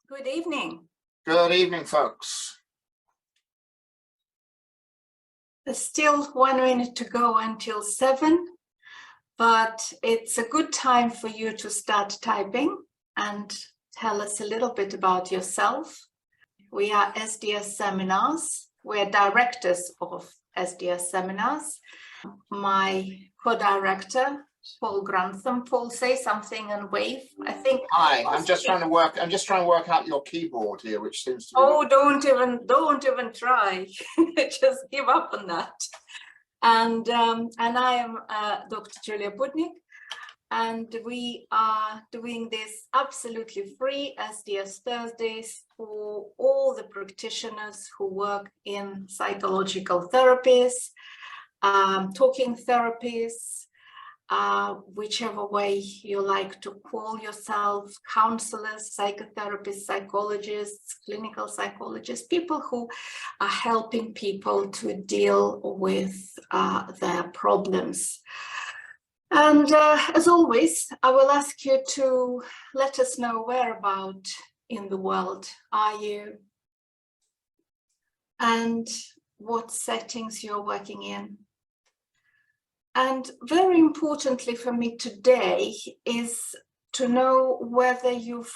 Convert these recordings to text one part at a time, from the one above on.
Good evening. Good evening, folks. There's still 1 minute to go until 7, but it's a good time for you to start typing and tell us a little bit about yourself. We are SDS Seminars. We're directors of SDS Seminars. My co-director, Paul Grantham. Paul, say something and wave. I think. Hi, I'm just trying to work out your keyboard here, which seems to be. Oh, don't even try. Just give up on that. And I am Dr. Julia Budnik, and we are doing this absolutely free SDS Thursdays for all the practitioners who work in psychological therapies, talking therapies, whichever way you like to call yourself, counselors, psychotherapists, psychologists, clinical psychologists, people who are helping people to deal with their problems. And as always, I will ask you to let us know whereabout in the world are you and what settings you're working in. And very importantly for me today is to know whether you've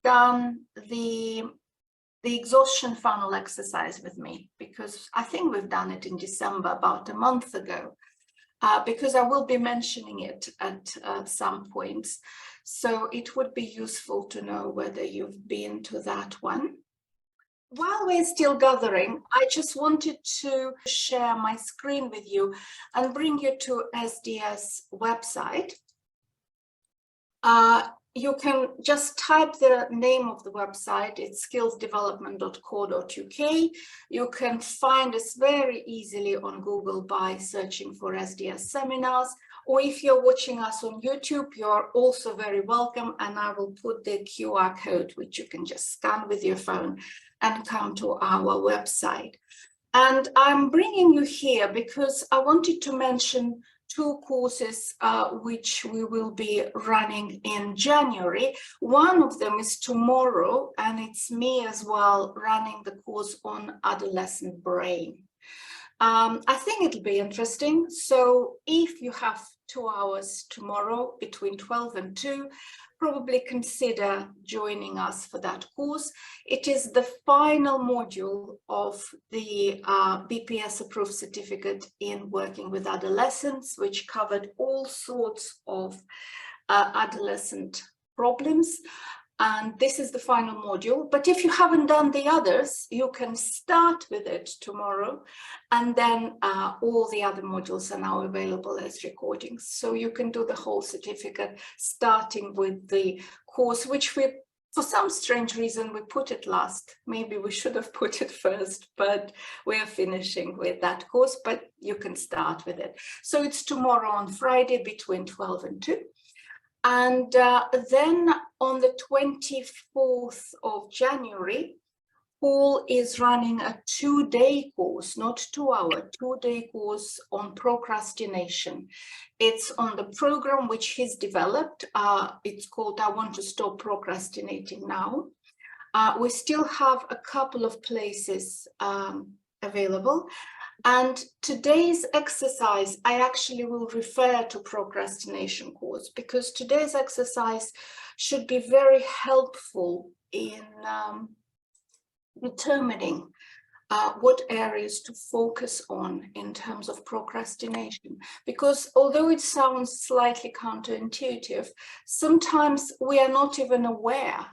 done the exhaustion funnel exercise with me, because I think we've done it in December, about a month ago, because I will be mentioning it at some points. So it would be useful to know whether you've been to that one. While we're still gathering, I just wanted to share my screen with you and bring you to SDS website. You can just type the name of the website. It's skillsdevelopment.co.uk. You can find us very easily on Google by searching for SDS Seminars. Or if you're watching us on YouTube, you're also very welcome. And I will put the QR code, which you can just scan with your phone and come to our website. And I'm bringing you here because I wanted to mention 2 courses which we will be running in January. One of them is tomorrow, and it's me as well running the course on adolescent brain. I think it'll be interesting. So if you have 2 hours tomorrow between 12 and 2, probably consider joining us for that course. It is the final module of the BPS approved certificate in working with adolescents, which covered all sorts of adolescent problems. And this is the final module. But if you haven't done the others, you can start with it tomorrow. And then all the other modules are now available as recordings. So you can do the whole certificate, starting with the course, which we, for some strange reason, we put it last. Maybe we should have put it first, but we are finishing with that course, but you can start with it. So it's tomorrow on Friday between 12 and 2. And then on the 24th of January, Paul is running a 2-day course, not 2-hour, 2-day course on procrastination. It's on the program which he's developed. It's called I Want to Stop Procrastinating Now. We still have a couple of places available. And today's exercise, I actually will refer to procrastination course, because today's exercise should be very helpful in determining what areas to focus on in terms of procrastination. Because although it sounds slightly counterintuitive, sometimes we are not even aware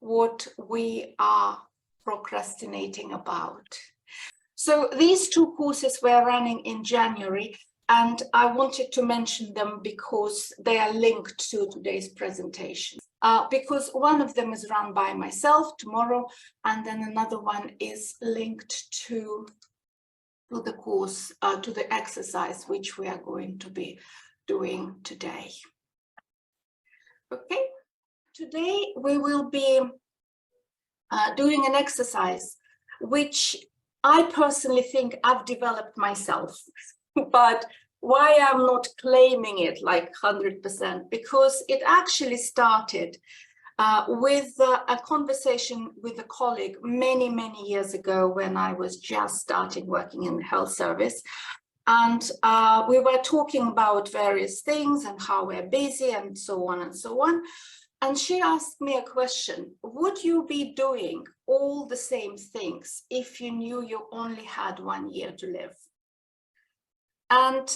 what we are procrastinating about. So these 2 courses were running in January, and I wanted to mention them because they are linked to today's presentation. Because one of them is run by myself tomorrow, and then another one is linked to the course, to the exercise, which we are going to be doing today. Okay, today we will be doing an exercise which I personally think I've developed myself, but why I'm not claiming it like 100%, because it actually started with a conversation with a colleague many, many years ago when I was just starting working in the health service. And we were talking about various things and how we're busy and so on and so on. And she asked me a question: would you be doing all the same things if you knew you only had 1 year to live? And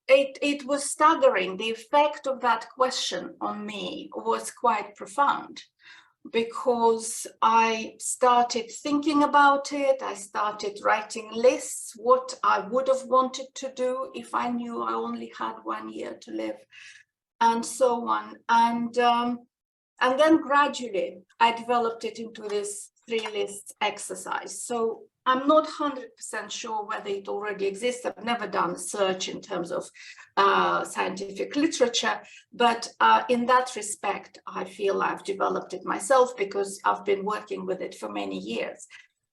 it was staggering. The effect of that question on me was quite profound, because I started thinking about it. I started writing lists, what I would have wanted to do if I knew I only had 1 year to live, and so on. And then gradually I developed it into this 3 lists exercise. So I'm not 100% sure whether it already exists. I've never done a search in terms of scientific literature, but in that respect, I feel I've developed it myself because I've been working with it for many years.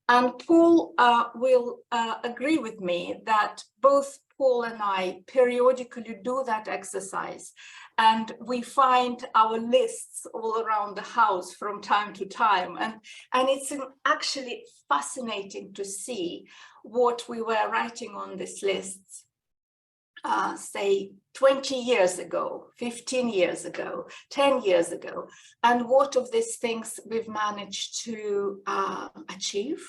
And Paul will agree with me that both Paul and I periodically do that exercise, and we find our lists all around the house from time to time. And it's actually fascinating to see what we were writing on these lists, say 20 years ago, 15 years ago, 10 years ago, and what of these things we've managed to achieve,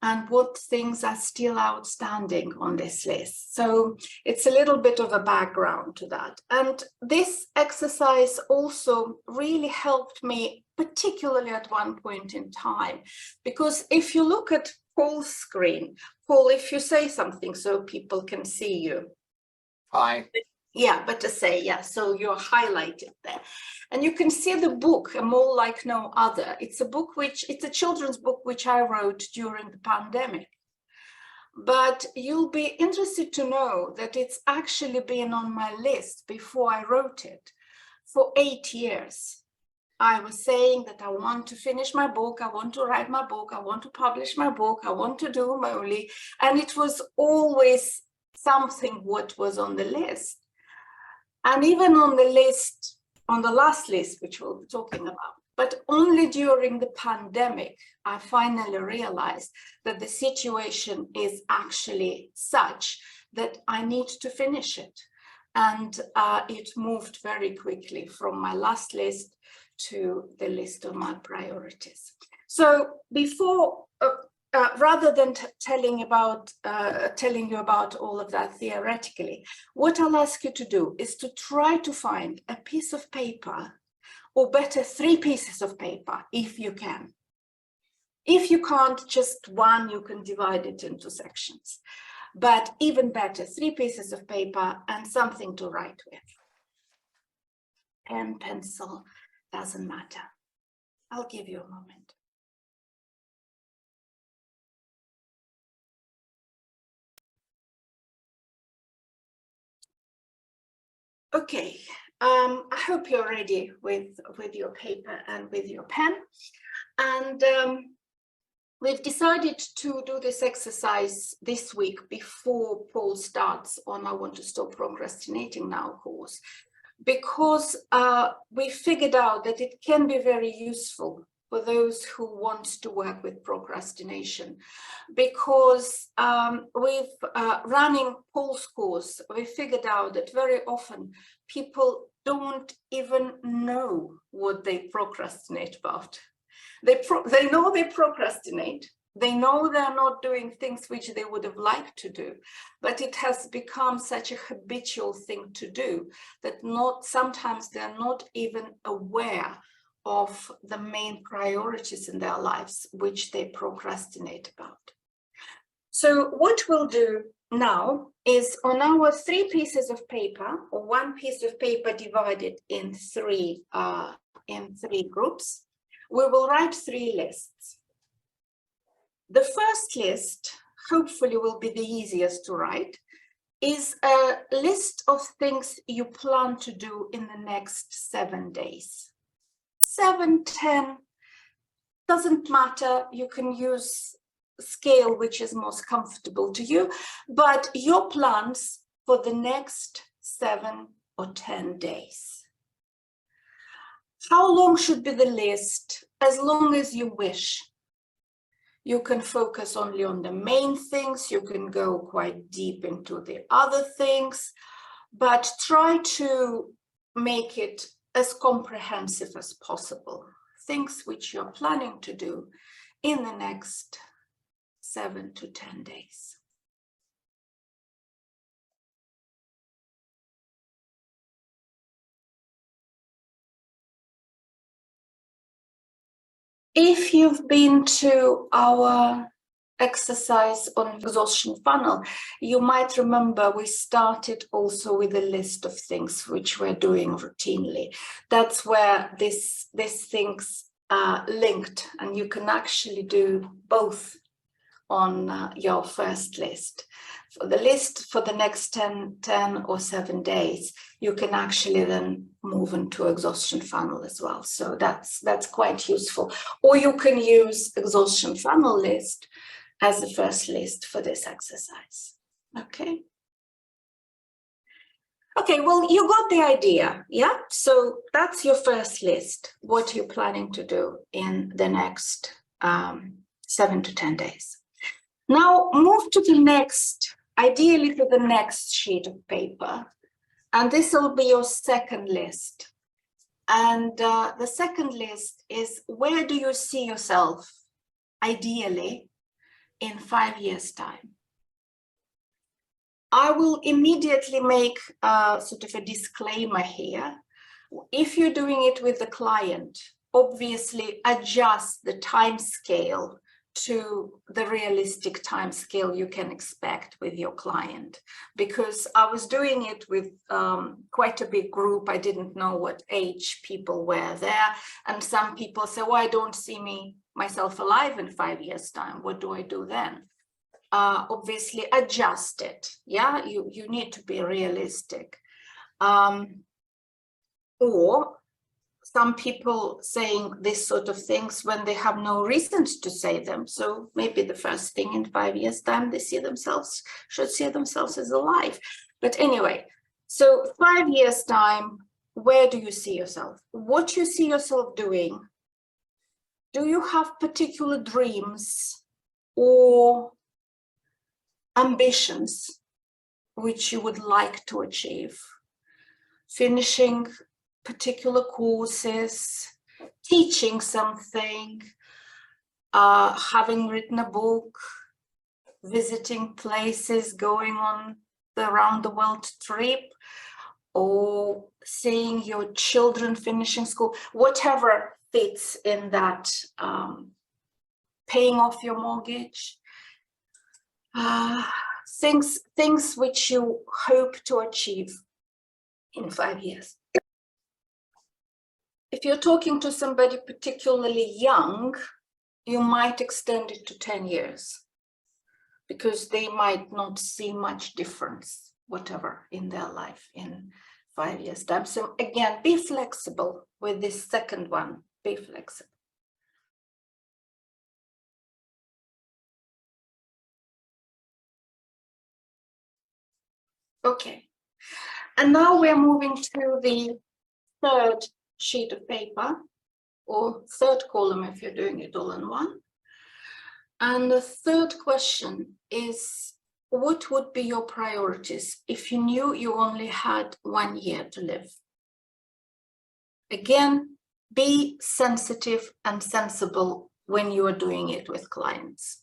and what things are still outstanding on this list. So it's a little bit of a background to that. And this exercise also really helped me, particularly at one point in time, because if you look at Paul's screen, Paul, if you say something so people can see you. Hi. Yeah, but to say, yeah, so you're highlighted there. And you can see the book, A Mole Like No Other. It's a children's book which I wrote during the pandemic. But you'll be interested to know that it's actually been on my list before I wrote it for 8 years. I was saying that I want to finish my book, I want to write my book, I want to publish my book, I want to do Moli, and it was always something what was on the list. And even on the list, on the last list, which we'll be talking about, but only during the pandemic, I finally realized that the situation is actually such that I need to finish it. And it moved very quickly from my last list to the list of my priorities. So before, rather than telling you about all of that theoretically, what I'll ask you to do is to try to find a piece of paper, or better 3 pieces of paper, if you can. If you can't, just one, you can divide it into sections. But even better, 3 pieces of paper and something to write with. Pen, pencil, doesn't matter. I'll give you a moment. Okay, I hope you're ready with your paper and with your pen. And we've decided to do this exercise this week before Paul starts on I Want to Stop Procrastinating Now course, because we figured out that it can be very useful for those who want to work with procrastination, because we've running Paul's course, we figured out that very often people don't even know what they procrastinate about. They know they procrastinate. They know they're not doing things which they would have liked to do, but it has become such a habitual thing to do that sometimes they're not even aware of the main priorities in their lives, which they procrastinate about. So what we'll do now is on our 3 pieces of paper, or 1 piece of paper divided in 3 groups, we will write 3 lists. The first list, hopefully will be the easiest to write, is a list of things you plan to do in the next 7 days. 7, 10, doesn't matter. You can use scale which is most comfortable to you, but your plans for the next 7 or 10 days. How long should be the list? As long as you wish. You can focus only on the main things. You can go quite deep into the other things, but try to make it as comprehensive as possible. Things which you're planning to do in the next 7 to 10 days. If you've been to our exercise on exhaustion funnel, you might remember we started also with a list of things which we're doing routinely. That's where these things are linked, and you can actually do both on your first list. For the list for the next 10 or 7 days, you can actually then move into exhaustion funnel as well. So that's quite useful. Or you can use exhaustion funnel list as the first list for this exercise. Okay. Okay, well, you got the idea, yeah? So that's your first list, what you're planning to do in the next 7 to 10 days. Now move to the next, ideally to the next sheet of paper, and this will be your second list. And the second list is, where do you see yourself ideally in 5 years' time? I will immediately make sort of a disclaimer here. If you're doing it with the client, obviously adjust the time scale to the realistic time scale you can expect with your client. Because I was doing it with quite a big group. I didn't know what age people were there. And some people say, well, I don't see myself alive in 5 years' time. What do I do then? Obviously adjust it. Yeah, you need to be realistic. Or some people saying this sort of things when they have no reasons to say them. So maybe the first thing in 5 years' time, they should see themselves as alive. But anyway, so 5 years' time, where do you see yourself? What you see yourself doing? Do you have particular dreams or ambitions which you would like to achieve? Finishing particular courses, teaching something, having written a book, visiting places, going on the round the world trip, or seeing your children finishing school, whatever fits in that, paying off your mortgage, things which you hope to achieve in 5 years. If you're talking to somebody particularly young, you might extend it to 10 years because they might not see much difference, whatever, in their life in 5 years' time. So again, be flexible with this second one, be flexible. Okay, and now we're moving to the third sheet of paper, or third column if you're doing it all in one. And the third question is, what would be your priorities if you knew you only had 1 year to live? Again, be sensitive and sensible when you are doing it with clients.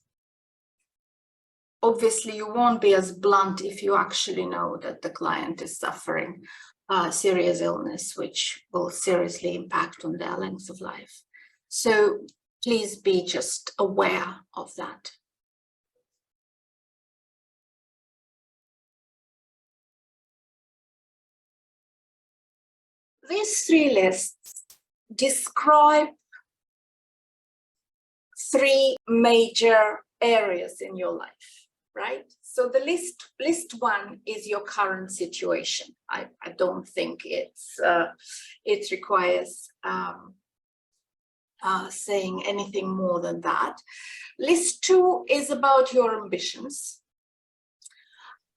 Obviously, you won't be as blunt if you actually know that the client is suffering serious illness, which will seriously impact on their length of life. So please be just aware of that. These 3 lists describe 3 major areas in your life, right? So the list 1 is your current situation. I don't think it requires saying anything more than that. List 2 is about your ambitions.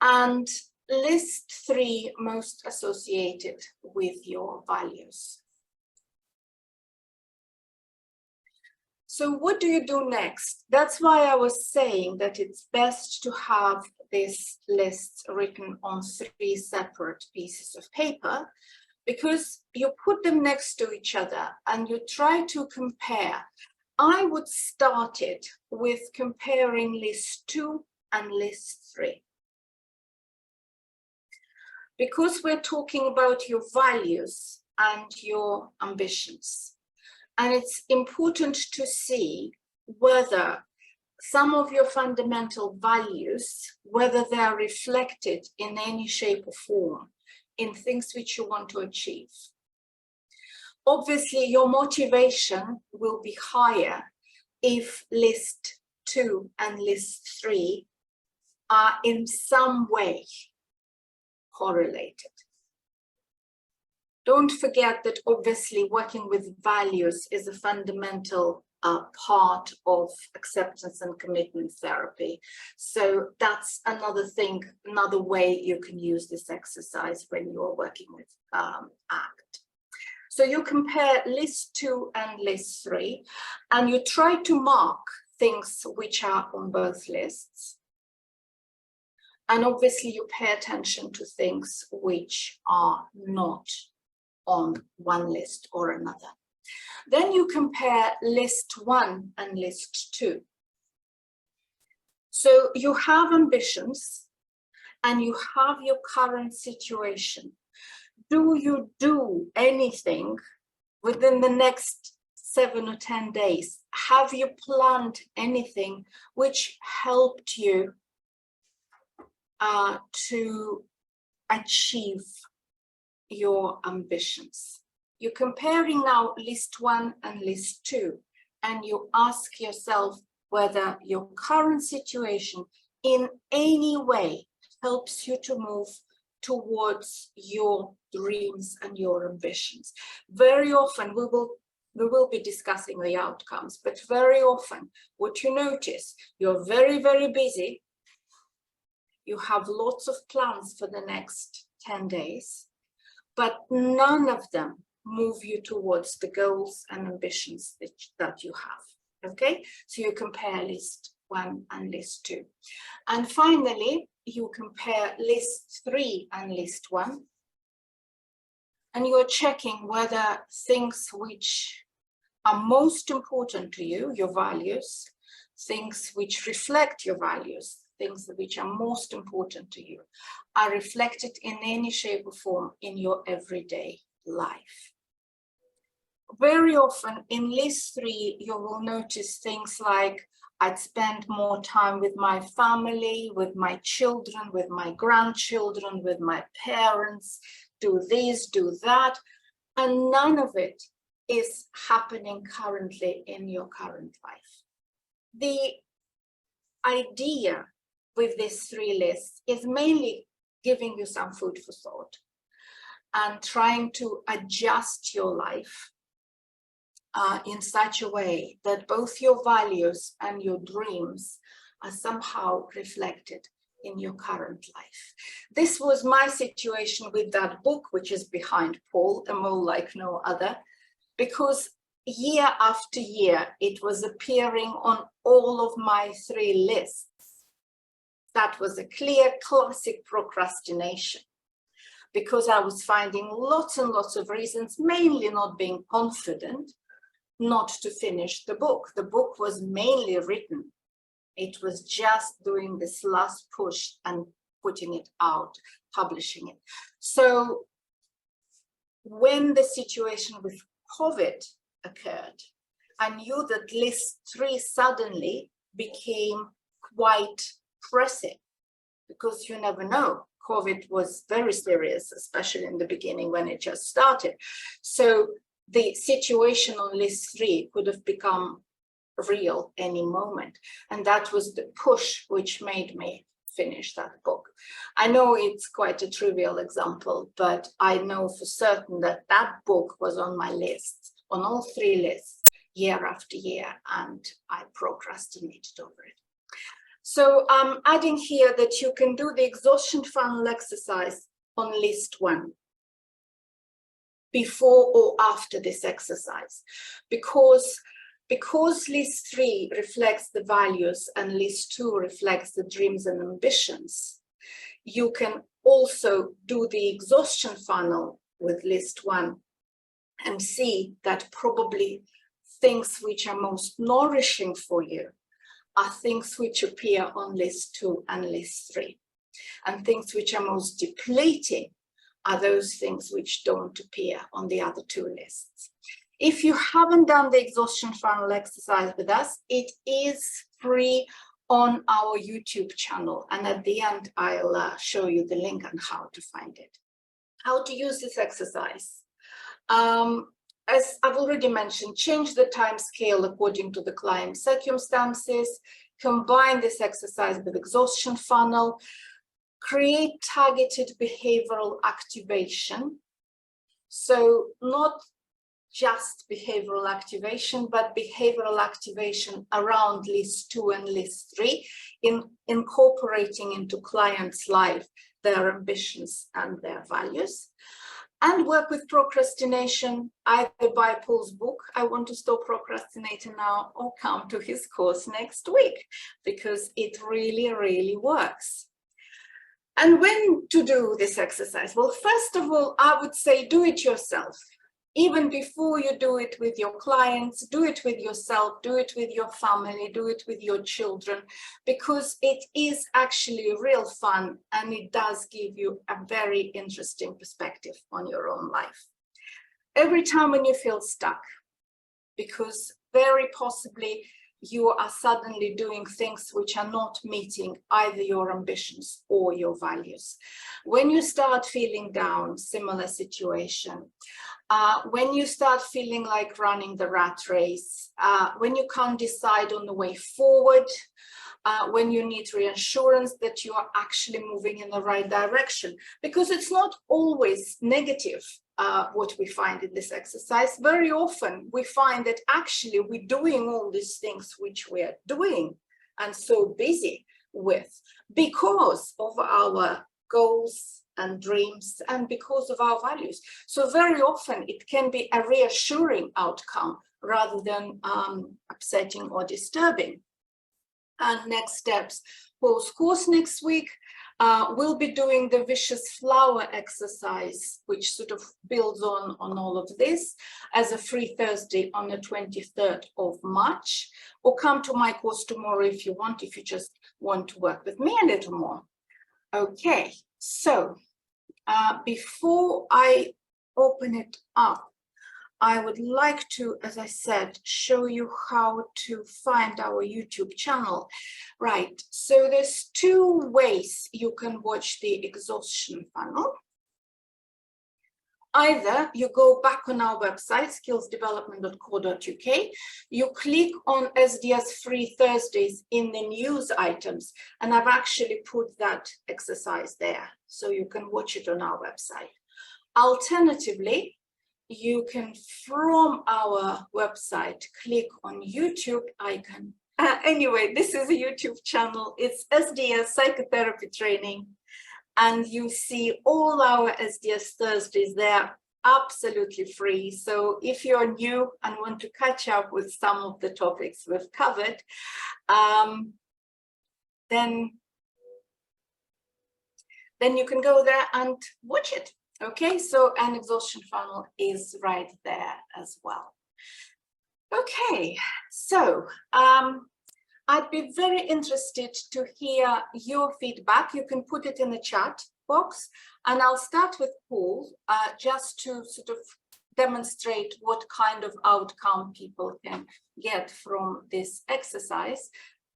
And list 3 most associated with your values. So what do you do next? That's why I was saying that it's best to have this list written on 3 separate pieces of paper, because you put them next to each other and you try to compare. I would start it with comparing list 2 and list 3. Because we're talking about your values and your ambitions. And it's important to see whether some of your fundamental values, whether they are reflected in any shape or form in things which you want to achieve. Obviously, your motivation will be higher if list 2 and list 3 are in some way correlated. Don't forget that obviously working with values is a fundamental part of acceptance and commitment therapy. So that's another thing, another way you can use this exercise when you're working with ACT. So you compare list 2 and list 3, and you try to mark things which are on both lists. And obviously you pay attention to things which are not on one list or another. Then you compare list 1 and list 2. So you have ambitions and you have your current situation. Do you do anything within the next 7 or 10 days? Have you planned anything which helped you to achieve your ambitions? You're comparing now list 1 and list 2, and you ask yourself whether your current situation in any way helps you to move towards your dreams and your ambitions. Very often we will be discussing the outcomes, but very often what you notice, you're very, very busy. You have lots of plans for the next 10 days, but none of them move you towards the goals and ambitions that you have. Okay, so you compare list 1 and list 2. And finally, you compare list 3 and list 1. And you are checking whether things which are most important to you, your values, things which reflect your values, things which are most important to you, are reflected in any shape or form in your everyday life. Very often in list 3, you will notice things like, I'd spend more time with my family, with my children, with my grandchildren, with my parents, do this, do that, and none of it is happening currently in your current life. The idea with these 3 lists is mainly giving you some food for thought and trying to adjust your life in such a way that both your values and your dreams are somehow reflected in your current life. This was my situation with that book, which is behind Paul, A Mole Like No Other, because year after year, it was appearing on all of my 3 lists. That was a clear classic procrastination, because I was finding lots and lots of reasons, mainly not being confident, not to finish the book. The book was mainly written. It was just doing this last push and putting it out, publishing it. So when the situation with COVID occurred, I knew that list 3 suddenly became quite pressing, because you never know. COVID was very serious, especially in the beginning when it just started. So the situation on list 3 could have become real any moment. And that was the push which made me finish that book. I know it's quite a trivial example, but I know for certain that that book was on my list, on all 3 lists, year after year, and I procrastinated over it. So I'm adding here that you can do the exhaustion funnel exercise on list 1 before or after this exercise, because because list 3 reflects the values and list 2 reflects the dreams and ambitions, you can also do the exhaustion funnel with list 1 and see that probably things which are most nourishing for you are things which appear on list 2 and list 3. And things which are most depleting are those things which don't appear on the other 2 lists. If you haven't done the exhaustion funnel exercise with us, it is free on our YouTube channel. And at the end, I'll show you the link on how to find it. How to use this exercise. As I've already mentioned, change the time scale according to the client's circumstances, combine this exercise with exhaustion funnel, create targeted behavioral activation. So not just behavioral activation, but behavioral activation around list 2 and list 3, in incorporating into clients' life their ambitions and their values. And work with procrastination, either buy Paul's book, I Want to Stop Procrastinating Now, or come to his course next week, because it really, really works. And when to do this exercise? Well, first of all, I would say do it yourself. Even before you do it with your clients, do it with yourself, do it with your family, do it with your children, because it is actually real fun and it does give you a very interesting perspective on your own life. Every time when you feel stuck, because very possibly you are suddenly doing things which are not meeting either your ambitions or your values. When you start feeling down, similar situation. When you start feeling like running the rat race, when you can't decide on the way forward, when you need reassurance that you are actually moving in the right direction, because it's not always negative. What we find in this exercise, very often we find that actually we're doing all these things which we are doing and so busy with because of our goals and dreams and because of our values. So very often it can be a reassuring outcome rather than upsetting or disturbing. And next steps, Paul's course next week. We'll be doing the vicious flower exercise, which sort of builds on all of this, as a free Thursday on the 23rd of March. Or come to my course tomorrow if you want, if you just want to work with me a little more. Okay, so before I open it up, I would like to, as I said, show you how to find our YouTube channel. Right, so there's 2 ways you can watch the exhaustion funnel. Either you go back on our website, skillsdevelopment.co.uk, you click on SDS Free Thursdays in the news items, and I've actually put that exercise there, so you can watch it on our website. Alternatively, you can, from our website, click on YouTube icon. Anyway, this is a YouTube channel. It's SDS Psychotherapy Training. And you see all our SDS Thursdays there, absolutely free. So if you're new and want to catch up with some of the topics we've covered, then you can go there and watch it. Okay, so an exhaustion funnel is right there as well. Okay, so I'd be very interested to hear your feedback. You can put it in the chat box, and I'll start with Paul, just to sort of demonstrate what kind of outcome people can get from this exercise.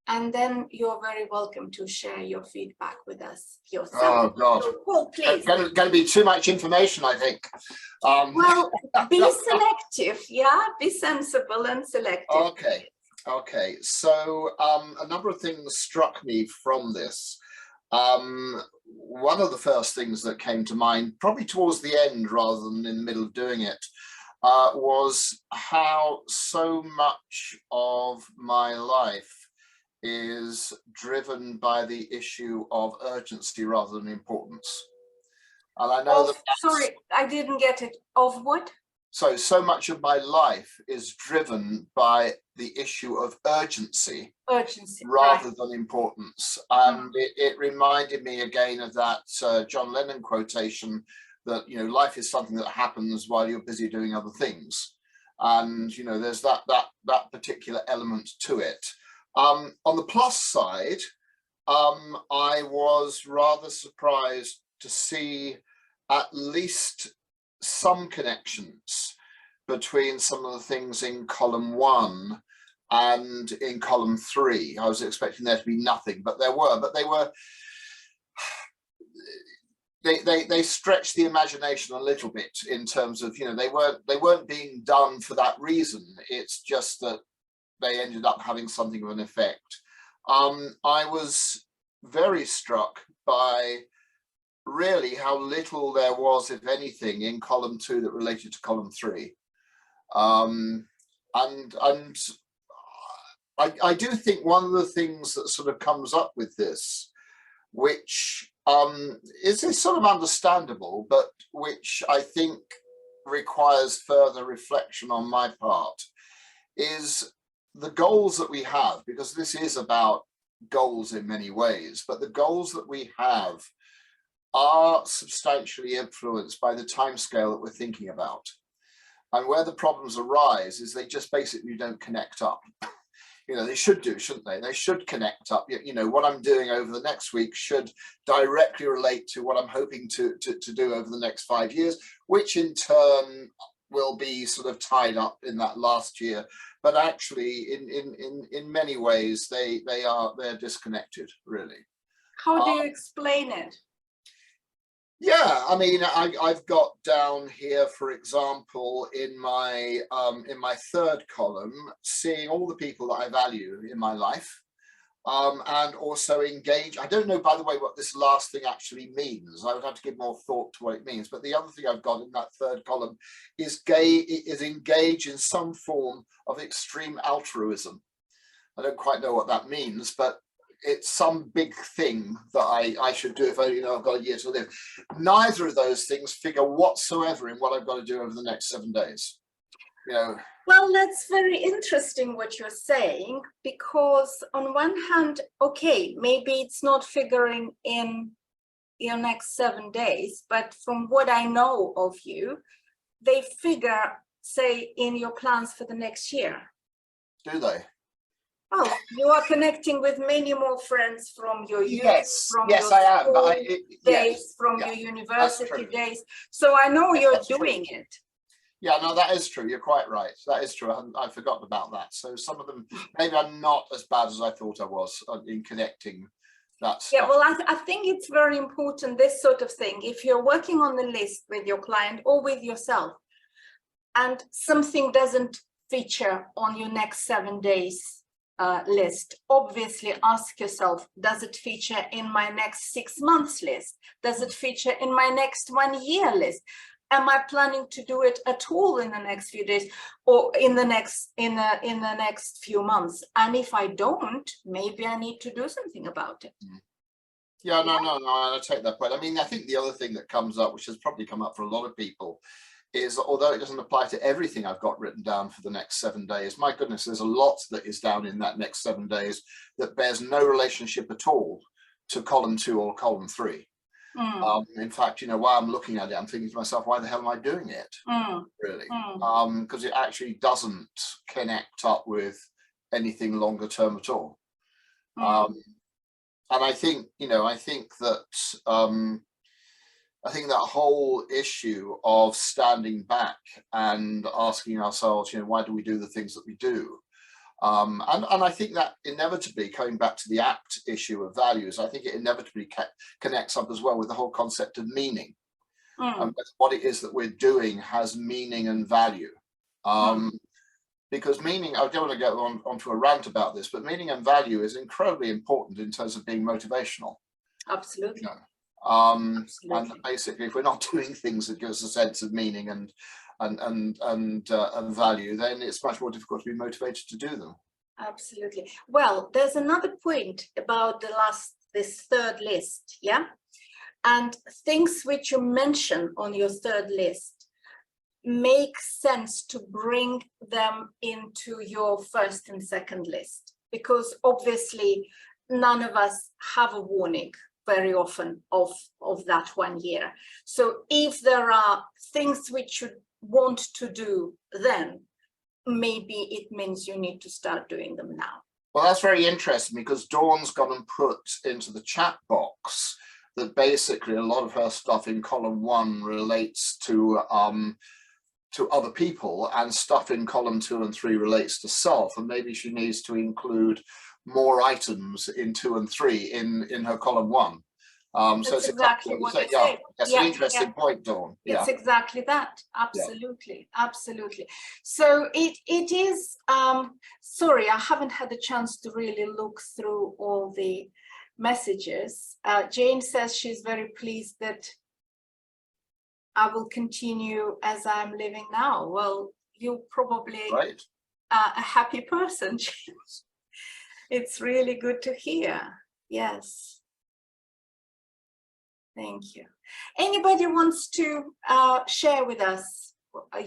And then you're very welcome to share your feedback with us yourself. Oh, God. So, Paul, please. Going to be too much information, I think. Well, be selective, yeah? Be sensible and selective. Okay. So a number of things struck me from this. One of the first things that came to mind, probably towards the end rather than in the middle of doing it, was how so much of my life is driven by the issue of urgency rather than importance. And I know that. Sorry, I didn't get it. Of what? So much of my life is driven by the issue of urgency rather than importance. And it reminded me again of that John Lennon quotation that, you know, life is something that happens while you're busy doing other things. And, you know, there's that particular element to it. On the plus side, I was rather surprised to see at least some connections between some of the things in column 1 and in column 3. I was expecting there to be nothing, but there were. But they stretched the imagination a little bit in terms of, you know, they weren't being done for that reason. It's just that they ended up having something of an effect. I was very struck by really how little there was, if anything, in column 2 that related to column 3. And I do think one of the things that sort of comes up with this, which is sort of understandable, but which I think requires further reflection on my part, is the goals that we have, because this is about goals in many ways, but the goals that we have are substantially influenced by the timescale that we're thinking about. And where the problems arise is they just basically don't connect up. You know, they should do, shouldn't they? They should connect up. You know, what I'm doing over the next week should directly relate to what I'm hoping to do over the next 5 years, which in turn will be sort of tied up in that last year. But actually, in many ways, they're disconnected, really. How do you explain it? Yeah, I mean, I've got down here, for example, in my 3rd column, seeing all the people that I value in my life, and also engage. I don't know, by the way, what this last thing actually means. I would have to give more thought to what it means. But the other thing I've got in that 3rd column is engage in some form of extreme altruism. I don't quite know what that means, but it's some big thing that I should do if I, you know, I've got a year to live. Neither of those things figure whatsoever in what I've got to do over the next 7 days. You know. Well, that's very interesting what you're saying, because on one hand, okay, maybe it's not figuring in your next 7 days, but from what I know of you, they figure, say, in your plans for the next year. Do they? Oh, you are connecting with many more friends from your youth, from yes, your I am. But days, from your university days. So I know you're doing it. Yeah, no, that is true. You're quite right. That is true. I've forgotten about that. So some of them, maybe I'm not as bad as I thought I was in connecting that stuff. Yeah, well, I think it's very important, this sort of thing. If you're working on the list with your client or with yourself, and something doesn't feature on your next 7 days list, obviously ask yourself, does it feature in my next 6 months list? Does it feature in my next 1 year list? Am I planning to do it at all in the next few days or in the next few months? And if I don't, maybe I need to do something about it. Yeah, no, I take that point. I mean, I think the other thing that comes up, which has probably come up for a lot of people, is that although it doesn't apply to everything I've got written down for the next 7 days, my goodness, there's a lot that is down in that next 7 days that bears no relationship at all to column 2 or column 3. In fact, you know, while I'm looking at it, I'm thinking to myself, why the hell am I doing it? Really? Because it actually doesn't connect up with anything longer term at all. And I think, you know, I think that whole issue of standing back and asking ourselves, you know, why do we do the things that we do? And I think that inevitably, coming back to the apt issue of values, I think it inevitably connects up as well with the whole concept of meaning. And what it is that we're doing has meaning and value. Because meaning, I don't want to go onto a rant about this, but meaning and value is incredibly important in terms of being motivational. Absolutely. You know? And basically, if we're not doing things that give us a sense of meaning and value, then it's much more difficult to be motivated to do them. Absolutely. Well, there's another point about this third list, yeah, and things which you mention on your third list. makes sense to bring them into your first and second list, because obviously none of us have a warning very often of that 1 year. So if there are things which you want to do, then maybe it means you need to start doing them now. Well, that's very interesting, because Dawn's gone and put into the chat box that basically a lot of her stuff in column 1 relates to other people, and stuff in column 2 and 3 relates to self, and maybe she needs to include more items in 2 and 3 in her column 1. So it's exactly what you yeah, say. that's an interesting point, Dawn. It's exactly that. Absolutely, absolutely. So it is. Sorry, I haven't had a chance to really look through all the messages. Jane says she's very pleased that I will continue as I'm living now. Well, you're probably a happy person. It's really good to hear. Yes. Thank you. Anybody wants to share with us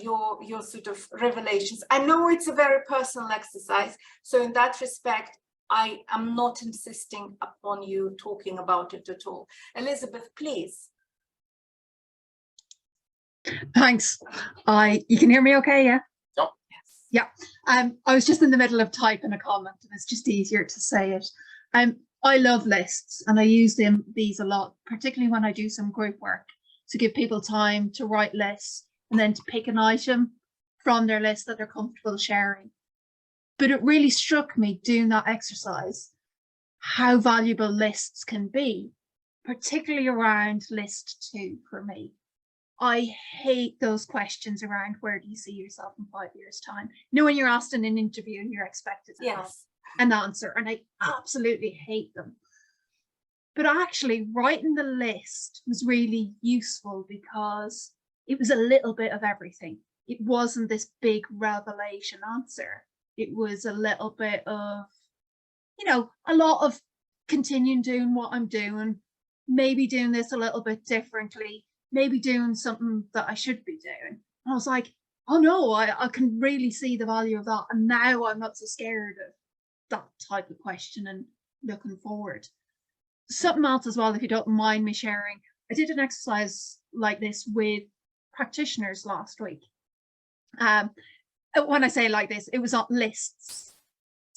your sort of revelations? I know it's a very personal exercise, so in that respect, I am not insisting upon you talking about it at all. Elizabeth, please. Thanks. You can hear me okay, yeah? Yep. Yes. Yeah. I was just in the middle of typing a comment, and it's just easier to say it. I love lists, and I use these a lot, particularly when I do some group work, to give people time to write lists and then to pick an item from their list that they're comfortable sharing. But it really struck me doing that exercise how valuable lists can be, particularly around list 2 for me. I hate those questions around where do you see yourself in 5 years' time? You know, when you're asked in an interview and you're expected to have an answer, and I absolutely hate them. But actually writing the list was really useful because it was a little bit of everything. It wasn't this big revelation answer. It was a little bit of, you know, a lot of continuing doing what I'm doing, maybe doing this a little bit differently, maybe doing something that I should be doing. And I was like, oh no, I can really see the value of that. And now I'm not so scared of that type of question and looking forward. Something else as well, if you don't mind me sharing, I did an exercise like this with practitioners last week. When I say like this, it was on lists,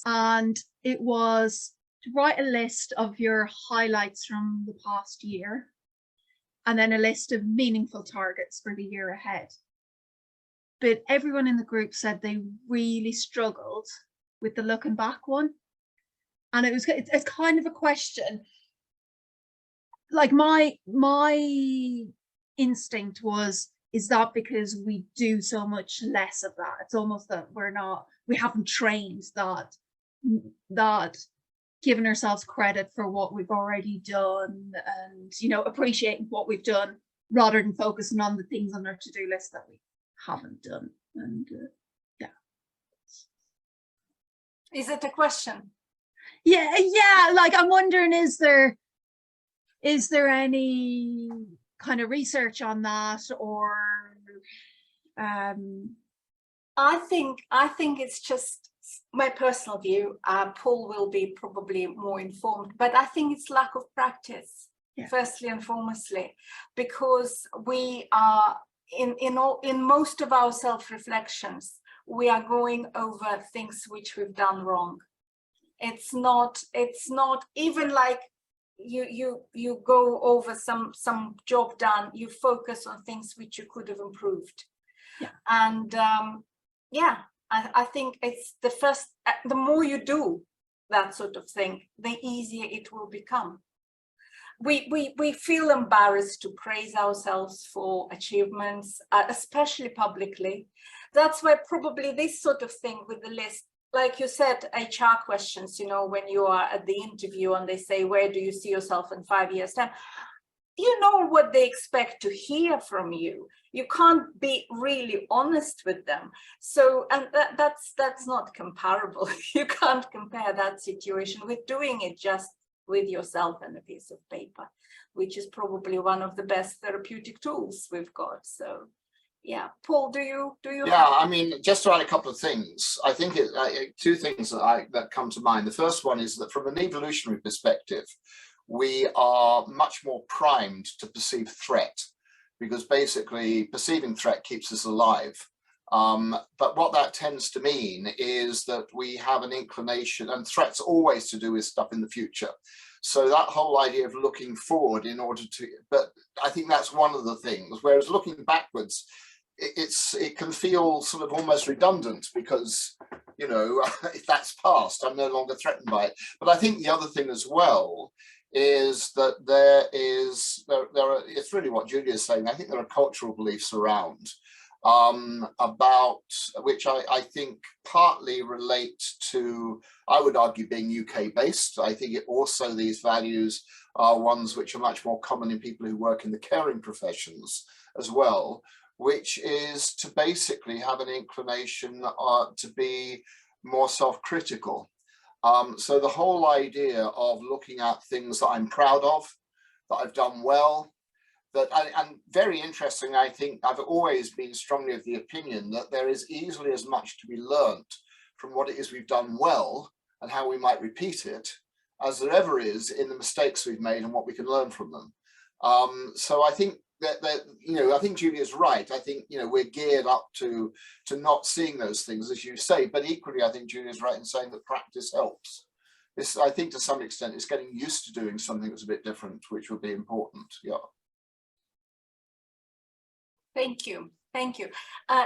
and it was to write a list of your highlights from the past year, and then a list of meaningful targets for the year ahead. But everyone in the group said they really struggled with the looking back one. And it's kind of a question. Like my instinct was, is that because we do so much less of that? It's almost that we haven't trained that giving ourselves credit for what we've already done, and, you know, appreciating what we've done rather than focusing on the things on our to-do list that we haven't done. And yeah. Is it a question? Yeah, like I'm wondering, is there any kind of research on that, or I think it's just my personal view. Paul will be probably more informed, but I think it's lack of practice, firstly and foremostly, because we are in most of our self-reflections, we are going over things which we've done wrong. It's not even like you go over some job done, you focus on things which you could have improved. And I think it's the more you do that sort of thing, the easier it will become. We feel embarrassed to praise ourselves for achievements, especially publicly. That's why probably this sort of thing with the list, like you said, HR questions, you know, when you are at the interview and they say, where do you see yourself in 5 years' time? You know what they expect to hear from you. You can't be really honest with them. So, and that's not comparable. You can't compare that situation with doing it just with yourself and a piece of paper, which is probably one of the best therapeutic tools we've got. So Yeah, Paul, do you Yeah, I mean, just to add a couple of things, I think two things that come to mind. The first one is that from an evolutionary perspective, we are much more primed to perceive threat, because basically perceiving threat keeps us alive. But what that tends to mean is that we have an inclination, and threats always to do with stuff in the future. So that whole idea of looking forward in order to, but I think that's one of the things, whereas looking backwards, it can feel sort of almost redundant, because, you know, if that's past, I'm no longer threatened by it. But I think the other thing as well is that it's really what Julia is saying. I think there are cultural beliefs around about which I think partly relate to, I would argue, being UK based. I think it also, these values are ones which are much more common in people who work in the caring professions as well, which is to basically have an inclination to be more self-critical. So the whole idea of looking at things that I'm proud of, that I've done well, and very interesting, I think I've always been strongly of the opinion that there is easily as much to be learnt from what it is we've done well and how we might repeat it as there ever is in the mistakes we've made and what we can learn from them. So I think that you know, I think Julia's right. I think, you know, we're geared up to not seeing those things, as you say, but equally I think Julia's right in saying that practice helps. This, I think, to some extent, is getting used to doing something that's a bit different, which would be important. Yeah. Thank you. Thank you.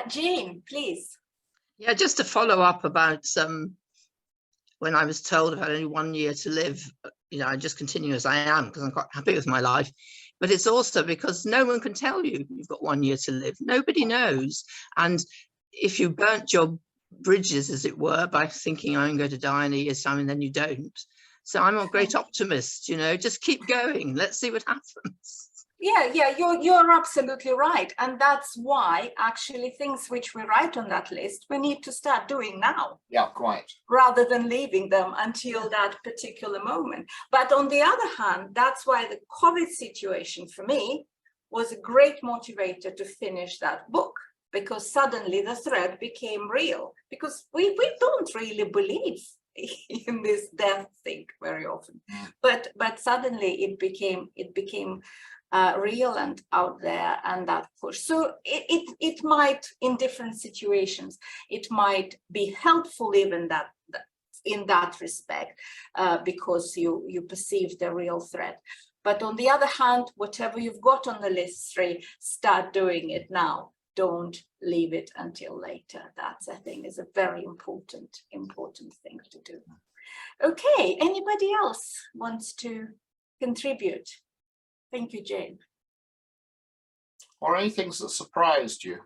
Jane, please. Yeah, just to follow up about when I was told I had only 1 year to live, you know, I just continue as I am because I'm quite happy with my life. But it's also because no one can tell you you've got 1 year to live. Nobody knows. And if you burnt your bridges, as it were, by thinking I'm going to die in a year's time and then you don't. So I'm a great optimist, you know, just keep going. Let's see what happens. Yeah, you're absolutely right. And that's why actually things which we write on that list, we need to start doing now. Yeah, quite. Rather than leaving them until that particular moment. But on the other hand, that's why the COVID situation for me was a great motivator to finish that book, because suddenly the threat became real, because we don't really believe in this death thing very often, but suddenly it became real and out there, and that push. So it might, in different situations, it might be helpful even that in that respect, because you perceive the real threat. But on the other hand, whatever you've got on the list 3, start doing it now. Don't leave it until later. That's, I think, is a very important thing to do. Okay, anybody else wants to contribute? Thank you, Jane. Or any things that surprised you?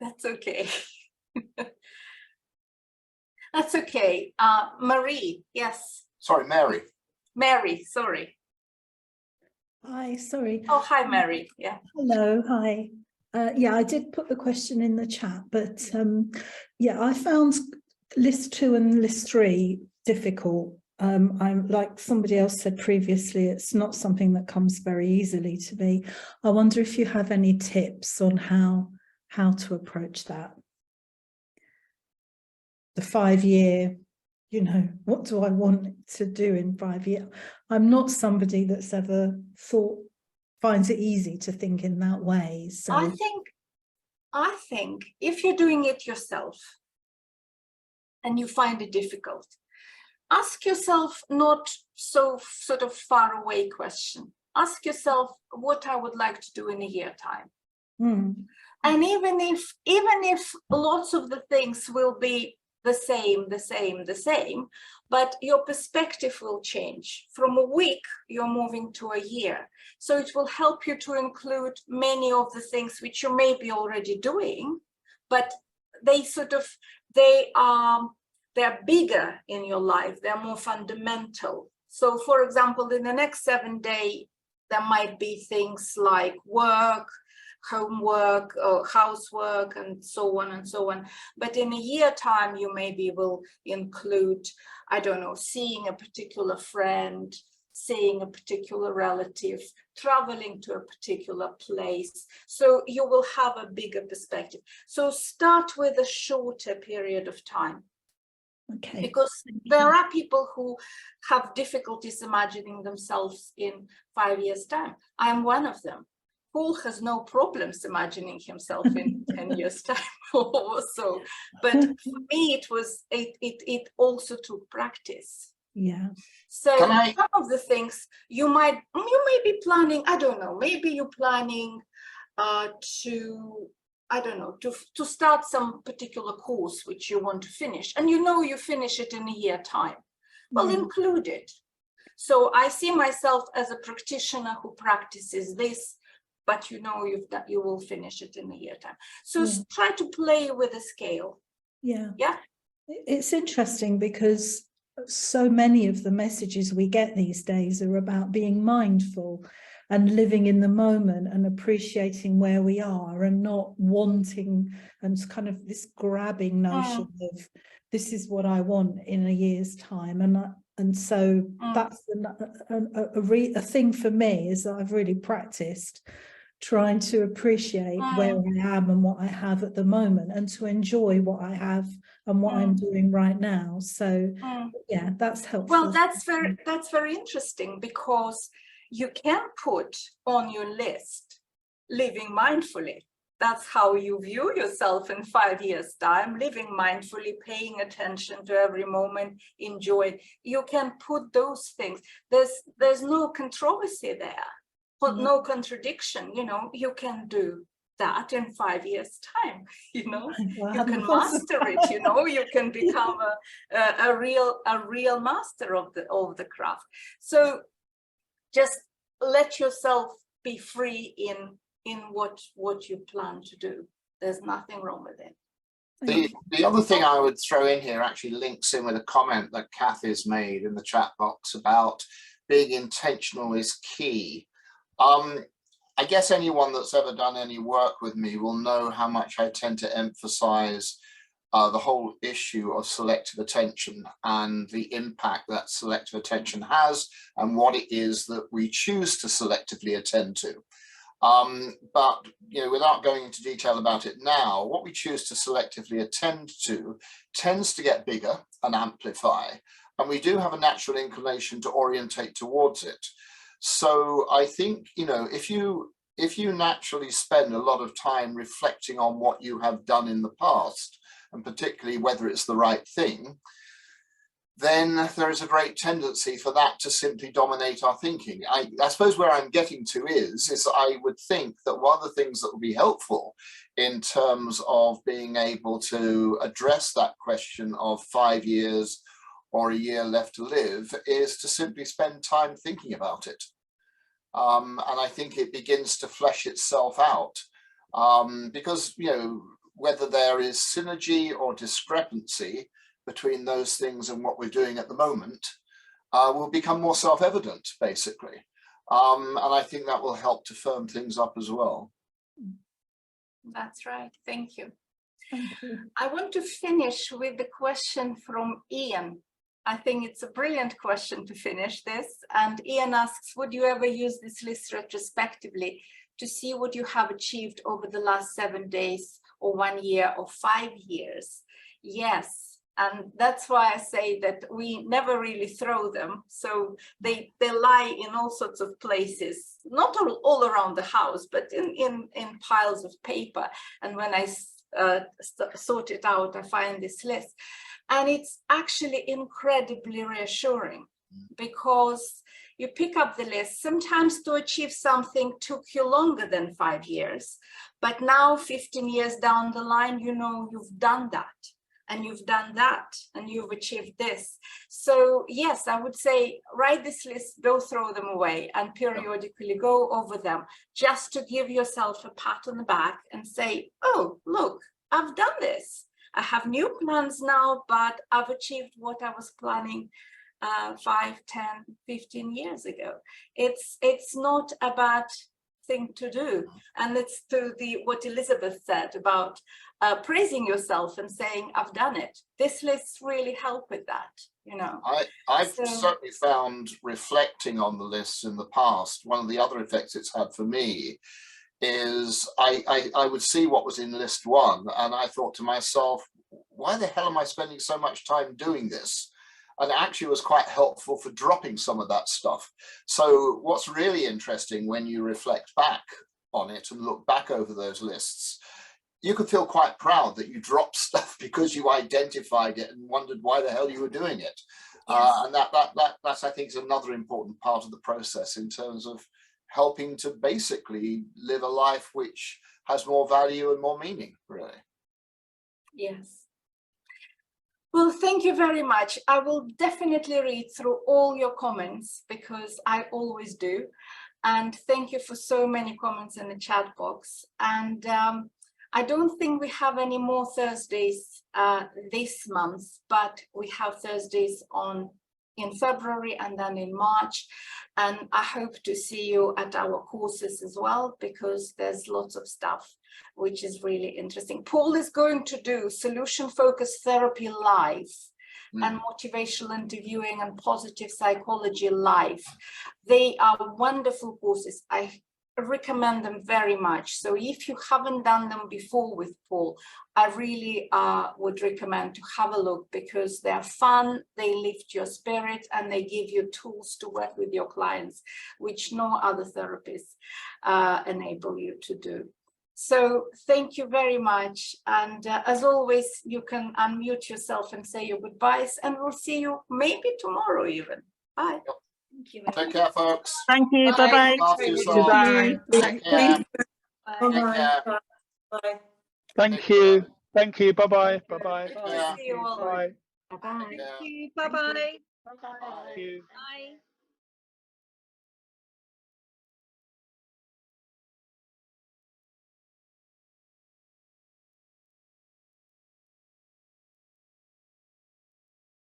That's okay. That's okay. Marie, yes. Sorry, Mary. Mary, sorry. Hi, sorry. Oh, hi, Mary. Yeah. Hello, hi. Yeah, I did put the question in the chat, but yeah, I found list 2 and list 3 difficult. I'm like somebody else said previously, it's not something that comes very easily to me. I wonder if you have any tips on how to approach that. The 5-year, you know, what do I want to do in 5 years? I'm not somebody that's ever finds it easy to think in that way. So I think if you're doing it yourself and you find it difficult, ask yourself not so sort of far away question. Ask yourself what I would like to do in a year time. And even if lots of the things will be the same, but your perspective will change. From a week, you're moving to a year. So it will help you to include many of the things which you may be already doing, but they're bigger in your life, they're more fundamental. So for example, in the next 7 days, there might be things like work, homework, housework, and so on and so on. But in a year time, you maybe will include, I don't know, seeing a particular friend, seeing a particular relative, traveling to a particular place. So you will have a bigger perspective. So start with a shorter period of time. Okay. Because there are people who have difficulties imagining themselves in 5 years' time. I'm one of them. Paul has no problems imagining himself in 10 years' time or so. But for me, it also took practice. Yeah. So some of the things you may be planning, I don't know, maybe you're planning to start some particular course which you want to finish, and you finish it in a year time. Well, include it. So I see myself as a practitioner who practices this, but you will finish it in a year time. So try to play with the scale. Yeah. It's interesting because so many of the messages we get these days are about being mindful and living in the moment and appreciating where we are, and not wanting and kind of this grabbing notion of this is what I want in a year's time. And so that's a thing for me, is that I've really practiced trying to appreciate where I am and what I have at the moment, and to enjoy what I have and what I'm doing right now. So yeah, that's helpful. Well, that's very interesting, because you can put on your list living mindfully. That's how you view yourself in 5 years' time, living mindfully, paying attention to every moment, enjoy. You can put those things. There's no controversy there, but no contradiction. You can do that in 5 years' time. You can master it. You can become a real master of the craft. So just let yourself be free in what you plan to do. There's nothing wrong with it. The other thing I would throw in here actually links in with a comment that Kathy's made in the chat box about being intentional is key. I guess anyone that's ever done any work with me will know how much I tend to emphasize the whole issue of selective attention and the impact that selective attention has, and what it is that we choose to selectively attend to. But without going into detail about it now, what we choose to selectively attend to tends to get bigger and amplify, and we do have a natural inclination to orientate towards it. So I think, if you naturally spend a lot of time reflecting on what you have done in the past, and particularly whether it's the right thing, then there is a great tendency for that to simply dominate our thinking. I suppose where I'm getting to is I would think that one of the things that would be helpful in terms of being able to address that question of 5 years or a year left to live is to simply spend time thinking about it. And I think it begins to flesh itself out, because, whether there is synergy or discrepancy between those things and what we're doing at the moment will become more self-evident, basically. And I think that will help to firm things up as well. That's right. Thank you. Thank you. I want to finish with the question from Ian. I think it's a brilliant question to finish this. And Ian asks, would you ever use this list retrospectively to see what you have achieved over the last 7 days or 1 year or 5 years? Yes. And that's why I say that we never really throw them. So they lie in all sorts of places, not all around the house, but in piles of paper. And when I sort it out, I find this list. And it's actually incredibly reassuring, because you pick up the list. Sometimes to achieve something took you longer than 5 years, but now 15 years down the line, you've done that, and you've done that, and you've achieved this. So yes, I would say write this list, don't throw them away, and periodically go over them, just to give yourself a pat on the back and say, oh, look, I've done this. I have new plans now, but I've achieved what I was planning 5, 10, 15 years ago. It's not about thing to do. And it's to what Elizabeth said about praising yourself and saying, I've done it. This lists really help with that, you know. I've So- certainly found, reflecting on the lists in the past, one of the other effects it's had for me is I would see what was in list 1 and I thought to myself, why the hell am I spending so much time doing this? And actually was quite helpful for dropping some of that stuff. So what's really interesting when you reflect back on it and look back over those lists, you could feel quite proud that you dropped stuff because you identified it and wondered why the hell you were doing it. Yes. And that's, I think, is another important part of the process in terms of helping to basically live a life which has more value and more meaning, really. Yes. Well, thank you very much. I will definitely read through all your comments because I always do. And thank you for so many comments in the chat box. And I don't think we have any more Thursdays this month, but we have Thursdays in February and then in March. And I hope to see you at our courses as well, because there's lots of stuff which is really interesting. Paul is going to do solution focused therapy live and motivational interviewing and positive psychology live. They are wonderful courses. I recommend them very much. So if you haven't done them before with Paul, I really would recommend to have a look, because they're fun, they lift your spirit, and they give you tools to work with your clients, which no other therapists enable you to do. So thank you very much. And as always, you can unmute yourself and say your goodbyes, and we'll see you maybe tomorrow even. Bye. Thank you. Take care, folks. Thank you. Bye. Bye-bye. After yourself. Bye. Take care. Bye. Take care. Bye. Thank you. Thank you. Bye-bye. Bye-bye. Take care. See you all. Bye. Bye. Take care. Bye-bye. Bye. Thank you. Bye.